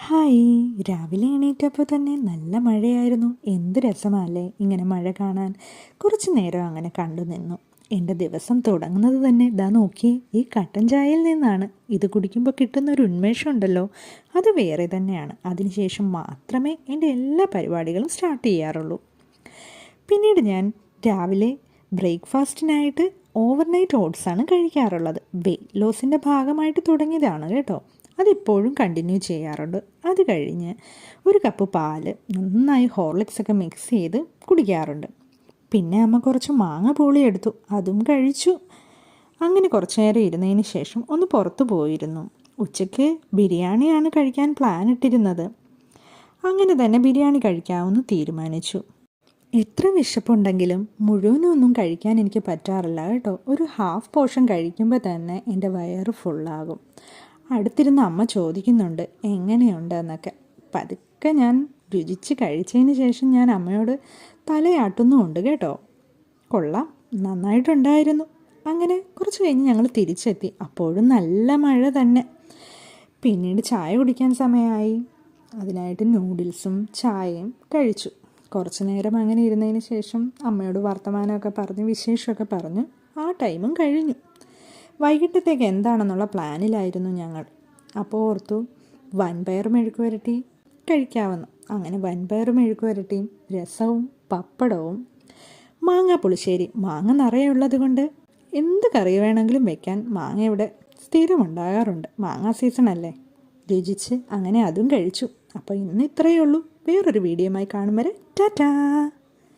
Hi, രാവിലെ എണീറ്റപ്പോൾ തന്നെ നല്ല മഴയായിരുന്നു. എന്ത് രസമല്ലേ ഇങ്ങനെ മഴ കാണാൻ. കുറച്ച് നേരം അങ്ങനെ കണ്ടു നിന്നു. എൻ്റെ ദിവസം തുടങ്ങുന്നത് തന്നെ ദാ നോക്കി ഈ കട്ടൻ ചായയിൽ നിന്നാണ്. ഇത് കുടിക്കുമ്പോൾ കിട്ടുന്ന ഒരു ഉന്മേഷം ഉണ്ടല്ലോ, അത് വേറെ തന്നെയാണ്. അതിനുശേഷം മാത്രമേ എൻ്റെ എല്ലാ പരിപാടികളും സ്റ്റാർട്ട് ചെയ്യാറുള്ളൂ. പിന്നീട് ഞാൻ രാവിലെ ബ്രേക്ക്ഫാസ്റ്റിനായിട്ട് ഓവർനൈറ്റ് ഓട്സാണ് കഴിക്കാറുള്ളത്. വെയ്റ്റ് ലോസിൻ്റെ ഭാഗമായിട്ട് തുടങ്ങിയതാണ് കേട്ടോ. അതിപ്പോഴും കണ്ടിന്യൂ ചെയ്യാറുണ്ട്. അത് കഴിഞ്ഞ് ഒരു കപ്പ് പാല് നന്നായി ഹോർലിക്സൊക്കെ മിക്സ് ചെയ്ത് കുടിക്കാറുണ്ട്. പിന്നെ അമ്മ കുറച്ച് മാങ്ങ പൂളി എടുത്തു, അതും കഴിച്ചു. അങ്ങനെ കുറച്ച് നേരം ഇരുന്നതിന് ശേഷം ഒന്ന് പുറത്തു പോയിരുന്നു. ഉച്ചയ്ക്ക് ബിരിയാണിയാണ് കഴിക്കാൻ പ്ലാൻ ഇട്ടിരുന്നത്. അങ്ങനെ തന്നെ ബിരിയാണി കഴിക്കാമെന്ന് തീരുമാനിച്ചു. എത്ര വിശപ്പുണ്ടെങ്കിലും മുഴുവനൊന്നും കഴിക്കാൻ എനിക്ക് പറ്റാറില്ല കേട്ടോ. ഒരു ഹാഫ് പോർഷൻ കഴിക്കുമ്പോൾ തന്നെ എൻ്റെ വയറ് ഫുള്ളാകും. അടുത്തിരുന്ന് അമ്മ ചോദിക്കുന്നുണ്ട് എങ്ങനെയുണ്ട് എന്നൊക്കെ. പതുക്കെ ഞാൻ രുചിച്ച് കഴിച്ചതിന് ശേഷം ഞാൻ അമ്മയോട് തലയാട്ടുന്നുമുണ്ട് കേട്ടോ. കൊള്ളാം, നന്നായിട്ടുണ്ടായിരുന്നു. അങ്ങനെ കുറച്ച് കഴിഞ്ഞ് ഞങ്ങൾ തിരിച്ചെത്തി. അപ്പോഴും നല്ല മഴ തന്നെ. പിന്നീട് ചായ കുടിക്കാൻ സമയമായി. അതിനായിട്ട് നൂഡിൽസും ചായയും കഴിച്ചു. കുറച്ച് നേരം അങ്ങനെ ഇരുന്നതിന് ശേഷം അമ്മയോട് വർത്തമാനമൊക്കെ പറഞ്ഞ് വിശേഷമൊക്കെ പറഞ്ഞ് ആ ടൈമും കഴിഞ്ഞു. വൈകിട്ടത്തേക്ക് എന്താണെന്നുള്ള പ്ലാനിലായിരുന്നു ഞങ്ങൾ. അപ്പോൾ ഓർത്തു വൻപയർ മെഴുക്ക് വരട്ടി കഴിക്കാമെന്ന്. അങ്ങനെ വൻപയർ മെഴുക്ക് വരട്ടിയും രസവും പപ്പടവും മാങ്ങ പുളിശ്ശേരി. മാങ്ങ നിറയെ ഉള്ളത് കൊണ്ട് എന്ത് കറി വേണമെങ്കിലും വെക്കാൻ മാങ്ങ ഇവിടെ സ്ഥിരം ഉണ്ടാകാറുണ്ട്. മാങ്ങാ സീസൺ അല്ലേ. രുചിച്ച് അങ്ങനെ അതും കഴിച്ചു. അപ്പോൾ ഇന്ന് ഇത്രയേ ഉള്ളൂ. വേറൊരു വീഡിയോയുമായി കാണും വരെ ടാറ്റാ.